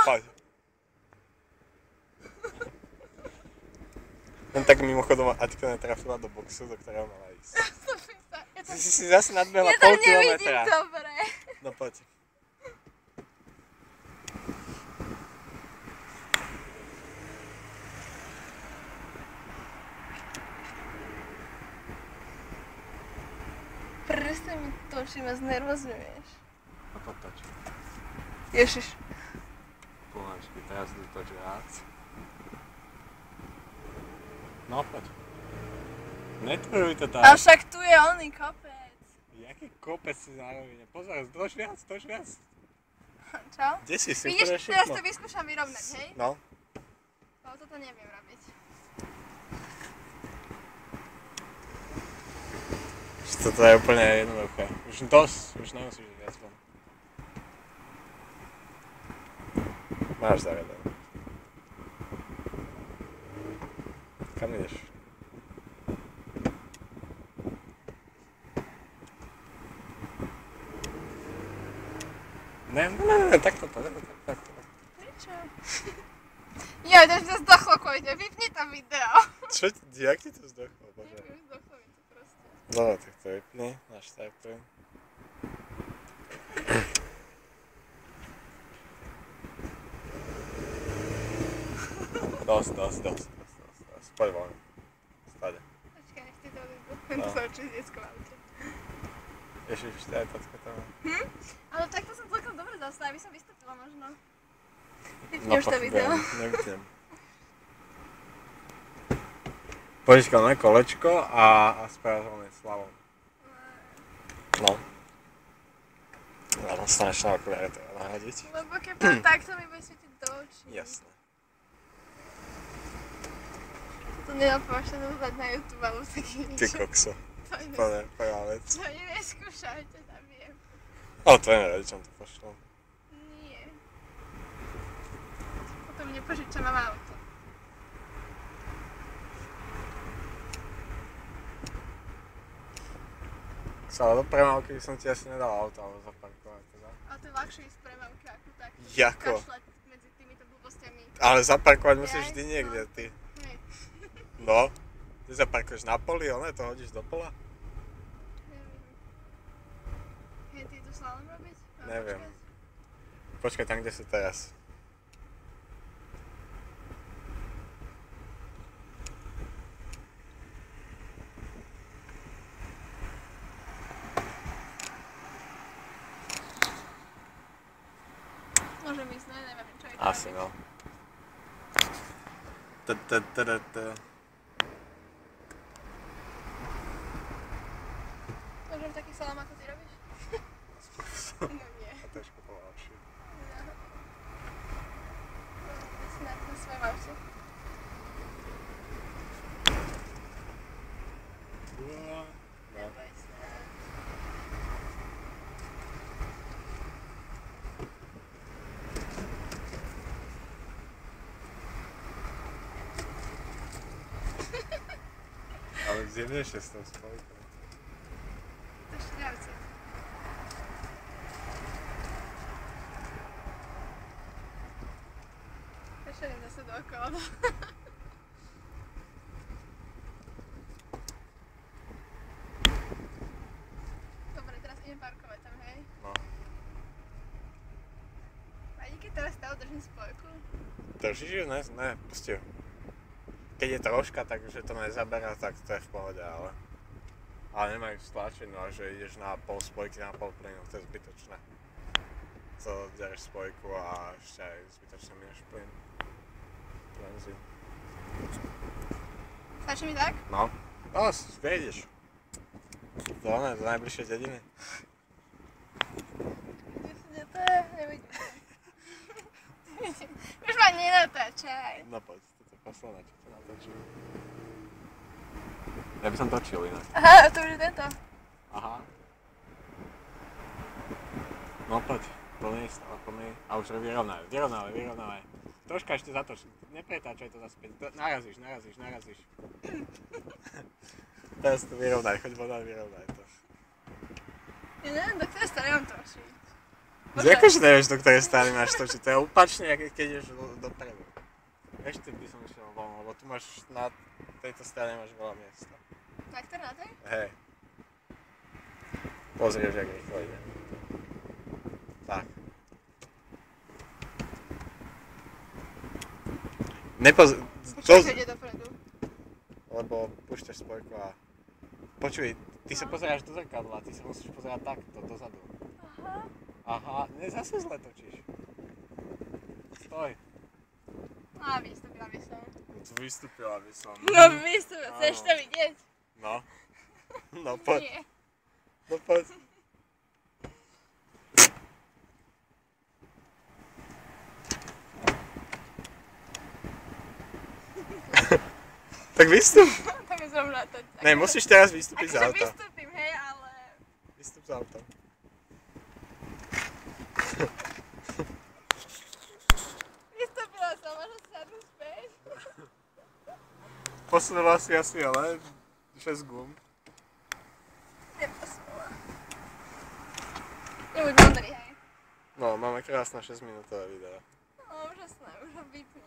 Poď. Len tak mimochodom, Aťka netrafila do boxu, do ktorého mala ísť. Ty si zase nadbehla pol kilometra. Ja to nevidím dobre. No poď. Prste mi točí, ma znervozňuješ. No poď toč. Ježiš. Pomačky, teraz tu toč viac. No poď. Netruj to tam. A však tu je oný kopec. Jaký kopec si zároveň? Pozor, toč viac. Čo? Kde si si? Vidíš, teraz to vyskúšam vyrovnať, hej? No. Ale toto neviem robiť. Toto je úplne jednoduché. Už dosť, už nemusíš viac von. Máš zavedené. Kam ideš? Ne, takto. Prečo? Joj, to už to zdochlo kvôľte, vypni to video. Čo ti, jak ti to zdochlo, bože? Neviem, zdochlo mi to proste. Dobre, tak to vypni, naštartujem. Dosť. Poď von. Stade. Počkaj, nech ti to vybuchnem, to sa určite detsko v aute. Ježiš, ešte aj tacka tam. Ale takto som celkom dobre dostala, aby som vystúpila možno. Vypni No už to video. nevypnem. Počkaj na kolečko a správame slavom. No. Ja dostaneš na okuliare treba nahradiť. Lebo keď to takto mi bude svietiť do očí. Jasné. To nenapávaš sa dať na YouTube alebo taký niečo. Ty kokso. To je prvá vec. To neskúšajte, zabijem. Ale to je rodičom to pošlo. Nie. Potom nepožiča mám auto. Ale do premávky by som ti asi nedal auto, alebo zaparkovať teda. Ale to je ľahšie ísť premávky ako tak. Jako? Kašľať medzi týmito blbostiami. Ale zaparkovať musíš Jaj, vždy niekde, no. ty. Hej. No. Ty zaparkuješ na poli, to hodíš do pola? Neviem. Hej, ty idú slalom robiť? Mám Neviem. počkať? Počkaj tam, kde sú teraz. Môžem ísť, ne? Neviem, čo je Asi no. Môžem taký salam, ako ty robíš? No nie. A trošku pomalšie. Snad na svojom aute. No. Neboj sa. Ale zjemnejšie s tou spojkou. To je šľavce. Prečo idem zase dookola? Dobre, teraz idem parkovať tam, hej? No. Ani keď teraz stále držím spojku? Držíš ju? Ne, pusti ju. Keď je troška, takže to nezaberá, tak to je v pohode, ale nemajú stlačenú, a že ideš na pol spojky, na pol plynu, to je zbytočné. To dereš spojku a ešte aj zbytočne minieš plyn. Benzín. Stačí mi tak? No, viediš. Do najbližšej dediny. Kde to je? Nevidím. Už ma nenatáčaj. No poď, toto posledné, čo to natočím. Ja by som točil inak. Aha, to už je tento. Aha. No poď, plný, stále plný. A už vyrovnávaj. Troška ešte zatoč, nepretáčaj to zase. Narazíš. Teraz to vyrovnaj, choď voda, vyrovnaj to. Ja neviem, do ktorej strany mám točiť. Akože nevieš, do ktorej strany máš točiť, to je opačne, keď ideš dopredu. Ešte by som išiel von, lebo tu máš na tejto strane máš veľa miesta. Na ktoré na tej? Hej. Pozrieš, jak rýchlo ide. Tak. Počkaj, ide dopredu. Lebo púšťaš spojku a... Počuj, ty sa pozeráš do zrkadla, ty sa musíš pozerať takto, dozadu. Aha. Aha, ne, zase zle točíš. Stoj. A vystúpila by som. Vystúpila by som. No vystúpila, chceš to vidieť? No. No poď. Nie. No poď. Tak vystúp. Tak je zrovna to. Ne, musíš teraz vystúpiť z Akože auta. vystúpim, hej, ale... Vystúp z auta. Vystúpila som, môžem sa sadnúť späť. Posunula si asi, ale 6 gum. Neposunula. Nebuď múdry, hej. No, máme krásne 6 minútové video. No, úžasné, už ho vypni.